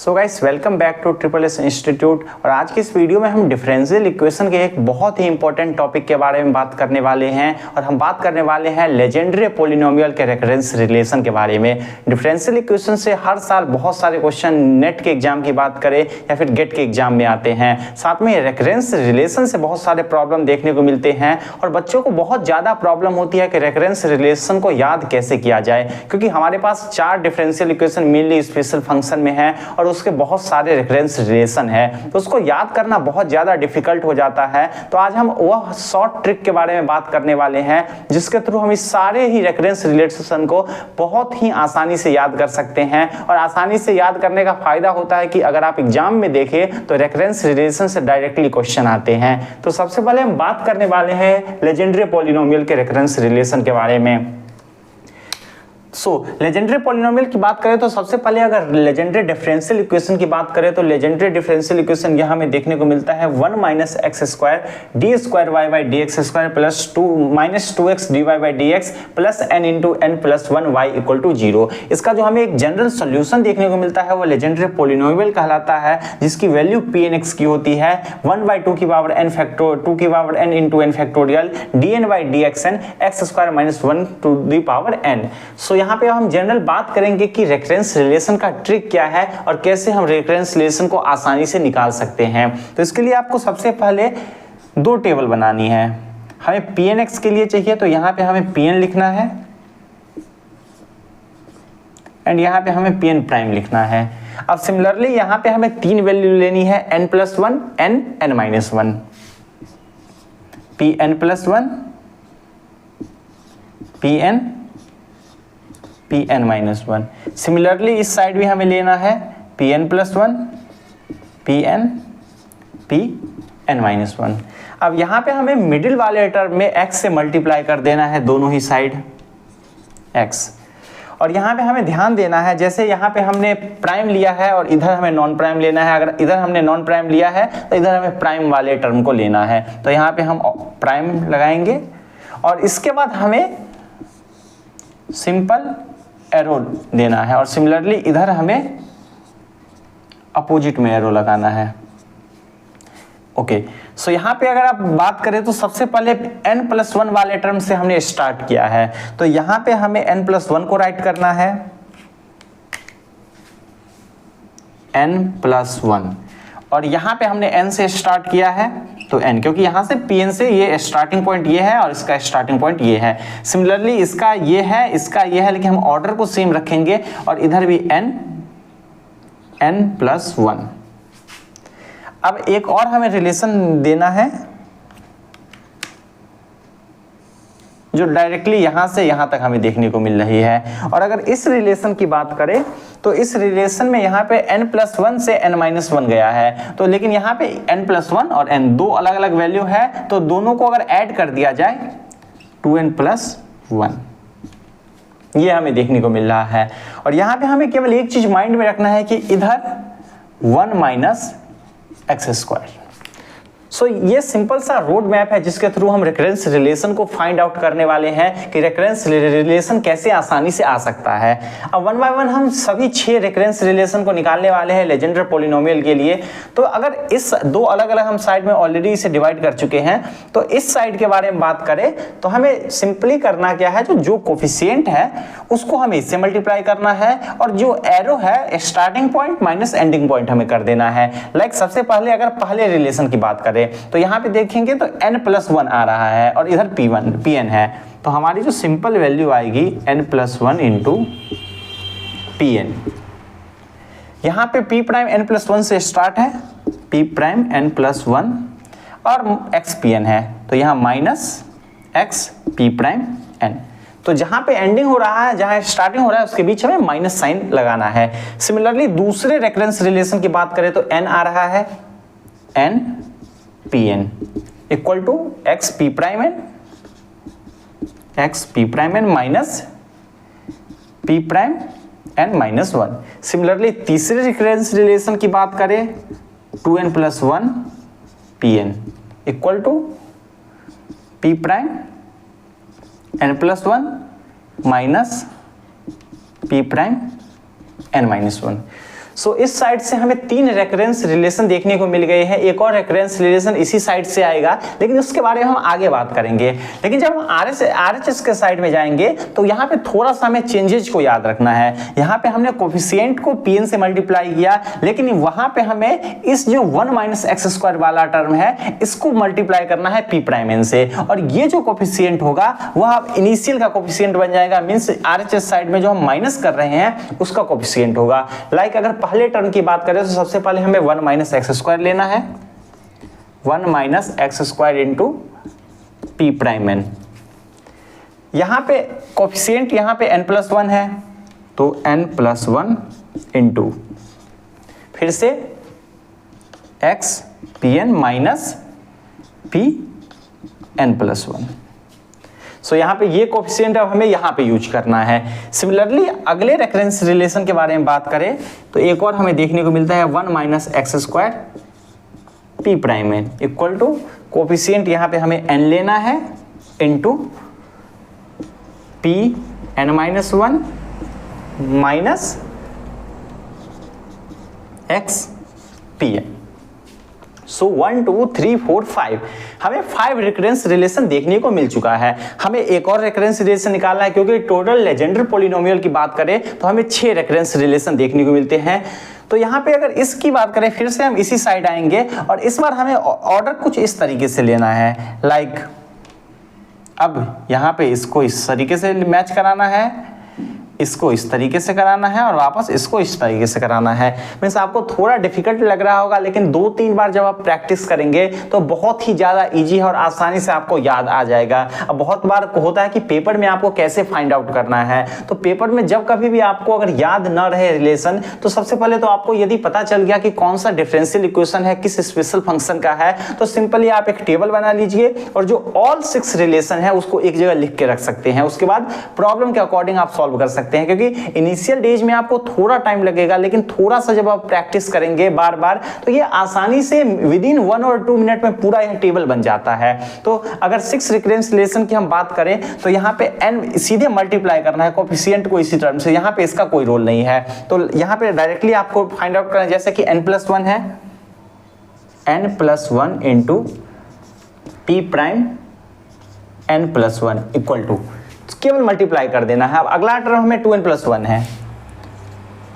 So guys welcome back to triple S institute. और आज की इस वीडियो में हम डिफरेंशियल इक्वेशन के एक बहुत ही इंपॉर्टेंट टॉपिक के बारे में बात करने वाले हैं और हम बात करने वाले हैं लेजेंडरी पॉलिनोमियल के रेकरेंस रिलेशन के बारे में। डिफरेंशियल इक्वेशन से हर साल बहुत सारे क्वेश्चन नेट के एग्जाम की बात करें या फिर गेट के एग्जाम में आते हैं। साथ में रेकरेंस रिलेशन से बहुत सारे प्रॉब्लम देखने को मिलते हैं और बच्चों को बहुत ज़्यादा प्रॉब्लम होती है कि रेकरेंस रिलेशन को याद कैसे किया जाए, क्योंकि हमारे पास 4 differential equation mainly special function में है और उसके बहुत सारे रेफरेंस रिलेशन है, तो उसको याद करना बहुत ज़्यादा डिफिकल्ट हो जाता है। तो आज हम वह शॉर्ट ट्रिक के बारे में बात करने वाले हैं जिसके थ्रू हम इस सारे ही रेफरेंस रिलेशन को बहुत ही आसानी से याद कर सकते हैं। और आसानी से याद करने का फायदा होता है कि अगर आप एग्जाम में देखें तो रेफरेंस रिलेशन से डायरेक्टली क्वेश्चन आते हैं। तो सबसे पहले हम बात करने वाले हैं लेजेंडरी पॉलिनोमियल के रेफरेंस रिलेशन के बारे में। लेजेंडरी पॉलिनोमियल की बात करें तो सबसे पहले अगर लेजेंडरी डिफरेंशियल इक्वेशन की बात करें तो लेजेंडरी डिफरेंशियल इक्वेशन यहाँ हमें देखने को मिलता है 1 minus X square D square Y by D X square plus 2 minus 2x D Y by D X plus N into N plus 1 Y equal to 0। इसका जो हमें एक जनरल सोल्यूशन देखने को मिलता है वो लेजेंडरी पॉलिनोमियल कहलाता है, जिसकी वैल्यू पी एन एक्स की होती है 1/2 की पावर n फैक्टर 2 की power n into N factorial D N by D X N X square minus 1 to the power n। So यहाँ पे हम जनरल बात करेंगे कि रेफरेंस रिलेशन का ट्रिक क्या है और कैसे हम रेफरेंस रिलेशन को आसानी से निकाल सकते हैं। तो इसके लिए आपको सबसे पहले 2 टेबल बनानी है। हमें पी एन एक्स के लिए चाहिए तो यहाँ पे हमें पी एन लिखना है एंड यहाँ पे हमें पी एन प्राइम लिखना है। अब सिमिलरली यहाँ पे हमें 3 वैल्यू लेनी है n plus 1 n n minus 1 P N plus 1 P N P N minus 1। Similarly इस साइड भी हमें लेना है P N plus 1 P N minus 1। अब यहाँ पे हमें मिडिल वाले टर्म में x से मल्टीप्लाई कर देना है दोनों ही साइड x। और यहाँ पे हमें ध्यान देना है, जैसे यहाँ पे हमने प्राइम लिया है और इधर हमें नॉन प्राइम लेना है। अगर इधर हमने नॉन प्राइम लिया है तो इधर हमें प्राइम वाले टर्म को लेना है। तो यहाँ पे हम प्राइम लगाएंगे और इसके बाद हमें सिंपल एरो देना है और सिमिलरली इधर हमें अपोजिट में एरो लगाना है। ओके, सो यहाँ पे अगर आप बात करें तो सबसे पहले n प्लस 1 वाले टर्म से हमने स्टार्ट किया है, तो यहाँ पे हमें n प्लस 1 को राइट करना है n प्लस 1 और यहाँ पे हमने n से स्टार्ट किया है तो n, क्योंकि यहाँ से pn से ये स्टार्टिंग पॉइंट ये है और इसका स्टार्टिंग पॉइंट ये है। सिमिलरली इसका ये है, इसका ये है, लेकिन हम ऑर्डर को सेम रखेंगे और इधर भी n प्लस 1। अब एक और हमें रिलेशन देना है जो डायरेक्टली यहाँ से यहाँ तक हमें देखने को मिल रही है। और अगर इस रिलेशन की बात करें तो इस रिलेशन में यहाँ पे n प्लस 1 से n माइनस 1 गया है, तो लेकिन यहाँ पे n प्लस 1 और n दो अलग अलग वैल्यू है, तो दोनों को अगर ऐड कर दिया जाए 2n प्लस 1 ये हमें देखने को मिल रहा है। और यहाँ पे हमें केवल एक चीज माइंड में रखना है कि इधर 1 माइनस एक्स स्क्वायर। सो ये सिंपल सा रोड मैप है जिसके थ्रू हम रेकरेंस रिलेशन को फाइंड आउट करने वाले हैं कि रेकरेंस रिलेशन कैसे आसानी से आ सकता है। अब 1 बाय 1 हम सभी 6 रेकरेंस रिलेशन को निकालने वाले हैं लेजेंडरी पॉलिनोमियल के लिए। तो अगर इस 2 अलग अलग हम साइड में ऑलरेडी इसे डिवाइड कर चुके हैं, तो इस साइड के बारे में बात करें तो हमें सिंपली करना क्या है, जो कोफिशिएंट है उसको हमें इससे मल्टीप्लाई करना है और जो एरो है starting point minus ending point हमें कर देना है। लाइक सबसे पहले अगर पहले रिलेशन की बात करें तो यहाँ पे देखेंगे तो n प्लस 1 आ रहा है और इधर pn है, तो हमारी जो सिंपल वैल्यू आएगी n प्लस 1 इंटू pn। यहाँ पे p प्राइम n प्लस 1 से स्टार्ट है, p प्राइम n प्लस 1 और x pn है, तो यहाँ minus x p prime n। तो जहाँ पे एंडिंग हो रहा है, जहाँ स्टार्टिंग हो रहा है, उसके बीच हमें माइनस साइन लगाना है। सिमिलरली दूसरे रेफरेंस रिलेशन की बात करें तो n आ रहा है n pn equal to x p prime n minus p prime n minus 1। Similarly तीसरे रेफरेंस रिलेशन की बात करें 2n plus 1 pn equal to p prime n plus 1 minus p prime n minus 1। So इस side से हमें 3 recurrence relation देखने को मिल गए हैं। एक और रेकरेंस रिलेशन इसी साइड से आएगा, लेकिन उसके बारे में हम आगे बात करेंगे। लेकिन जब हम RHS के साइड में जाएंगे तो यहाँ पे थोड़ा सा हमें चेंजेज को याद रखना है। यहाँ पे हमने कोफिशिएंट को Pn से मल्टीप्लाई किया, लेकिन वहां पे हमें इस जो 1 - x² वाला टर्म है इसको मल्टीप्लाई करना है P' से, और ये जो कोफिशिएंट होगा वह इनिशियल का कोफिशिएंट बन जाएगा, मींस RHS साइड में जो हम माइनस कर रहे हैं उसका कोफिशिएंट होगा। लाइक अगर पहले टर्म की बात करें तो सबसे पहले हमें 1 - x² लेना है, 1 - x² इंटू P'। यहां पे कोफिशिएंट यहाँ पे n+1 है, तो n+1 इंटू फिर से x Pn माइनस Pn+1। सो यहाँ पे ये कोफिशिएंट अब हमें यहाँ पे यूज करना है। सिमिलरली अगले रेफरेंस रिलेशन के बारे में बात करें तो एक और हमें देखने को मिलता है 1 - x² P' equal to coefficient यहाँ पे हमें n लेना है into Pn-1 minus x Pn। सो 1 2 3 4 5 हमें 5 रिकरेंस रिलेशन देखने को मिल चुका है। हमें एक और रिकरेंस रिलेशन निकालना है, क्योंकि टोटल लेजेंडर पॉलिनोमियल की बात करें तो हमें 6 रिकरेंस रिलेशन देखने को मिलते हैं। तो यहाँ पे अगर इसकी बात करें फिर से हम इसी साइड आएंगे और इस बार हमें ऑर्डर कुछ इस तरीके से लेना है। लाइक अब यहाँ पे इसको इस तरीके से मैच कराना है, इसको इस तरीके से कराना है और वापस इसको इस तरीके से कराना है। मीन्स आपको थोड़ा डिफिकल्ट लग रहा होगा, लेकिन 2-3 बार जब आप प्रैक्टिस करेंगे तो बहुत ही ज़्यादा इजी है और आसानी से आपको याद आ जाएगा। अब बहुत बार होता है कि पेपर में आपको कैसे फाइंड आउट करना है, तो पेपर में जब कभी भी आपको अगर याद न रहे रिलेशन, तो सबसे पहले तो आपको यदि पता चल गया कि कौन सा डिफरेंशियल इक्वेशन है, किस स्पेशल फंक्शन का है, तो सिंपली आप एक टेबल बना लीजिए और जो ऑल 6 रिलेशन है उसको एक जगह लिख के रख सकते हैं। उसके बाद प्रॉब्लम के अकॉर्डिंग आप सॉल्व कर सकते हैं, क्योंकि इनिशियल डेज में आपको थोड़ा टाइम लगेगा, लेकिन थोड़ा सा जब आप प्रैक्टिस करेंगे बार बार तो ये आसानी से विदिन 1 और 2 मिनट में पूरा यह टेबल बन जाता है। तो अगर 6 रिकरेंस रिलेशन की हम बात करें तो यहाँ पे n सीधे मल्टीप्लाई करना है कोफिशिएंट को इसी टर्म से, यहाँ पे इसका कोई रोल नहीं है। तो यहाँ पे डायरेक्टली आपको फाइंड आउट करना है, जैसे कि n+1 है, n+1 into P' n+1 equal to केवल मल्टीप्लाई कर देना है। अब अगला टर्म हमें 2n+1 है,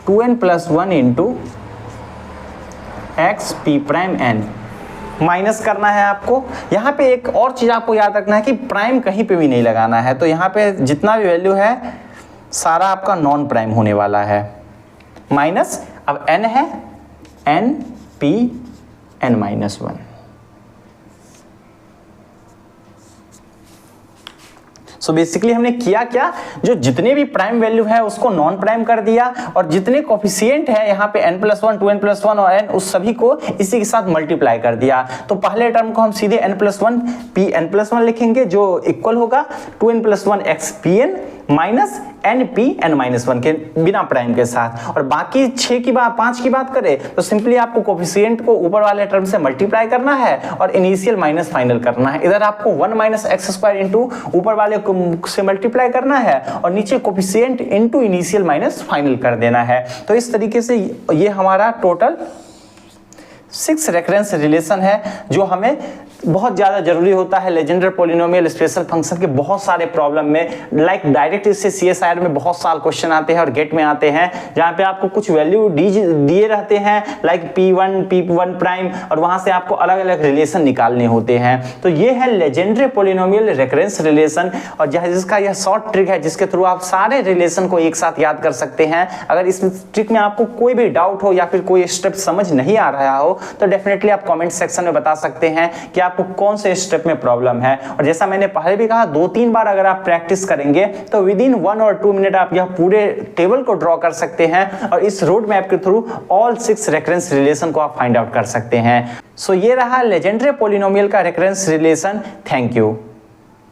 2n+1 into x P'n minus करना है आपको। यहाँ पे एक और चीज आपको याद रखना है कि प्राइम कहीं पे भी नहीं लगाना है, तो यहाँ पे जितना भी वैल्यू है सारा आपका नॉन प्राइम होने वाला है। माइनस अब n है n Pn-1। सो बेसिकली हमने किया क्या, जो जितने भी प्राइम वैल्यू है उसको नॉन प्राइम कर दिया और जितने कोफिशिएंट है यहाँ पे n+1 2n+1 और n उस सभी को इसी के साथ मल्टीप्लाई कर दिया। तो पहले टर्म को हम सीधे n+1 Pn+1 लिखेंगे जो इक्वल होगा 2n+1 x Pn minus n Pn-1 के बिना प्राइम के साथ। और बाकी 5 की बात करें तो सिंपली आपको कोफिशिएंट को ऊपर वाले टर्म से मल्टीप्लाई करना है और इनिशियल माइनस फाइनल करना है। इधर आपको 1 - x² इंटू ऊपर वाले से मल्टीप्लाई करना है और नीचे coefficient into initial minus final कर देना है। तो इस तरीके से ये हमारा टोटल 6 रेफरेंस रिलेशन है जो हमें बहुत ज़्यादा जरूरी होता है लेजेंडर पॉलिनोमियल स्पेशल फंक्शन के बहुत सारे प्रॉब्लम में। लाइक डायरेक्ट इससे CSIR में बहुत साल क्वेश्चन आते हैं और गेट में आते हैं, जहाँ पे आपको कुछ वैल्यू दिए रहते हैं लाइक P1 प्राइम, और वहाँ से आपको अलग अलग रिलेशन निकालने होते हैं। तो ये है लेजेंडरी पॉलिनोमियल रेकरेंस रिलेशन, और जिसका यह शॉर्ट ट्रिक है जिसके थ्रू आप सारे रिलेशन को एक साथ याद कर सकते हैं। अगर इस ट्रिक में आपको कोई भी डाउट हो या फिर कोई स्टेप समझ नहीं आ रहा हो तो डेफिनेटली आप कमेंट सेक्शन में बता सकते हैं कि आपको कौन से स्टेप में प्रॉब्लम है। और जैसा मैंने पहले भी कहा 2-3 बार अगर आप प्रैक्टिस करेंगे तो विदिन 1 और 2 मिनट आप यह पूरे टेबल को ड्रॉ कर सकते हैं और इस रोड मैप के थ्रू ऑल 6 रेकरेंस रिलेशन को आप फाइंड आउट कर सकते हैं। सो ये रहा लेजेंडरी पॉलिनोमियल का रेकरेंस रिलेशन। Thank you.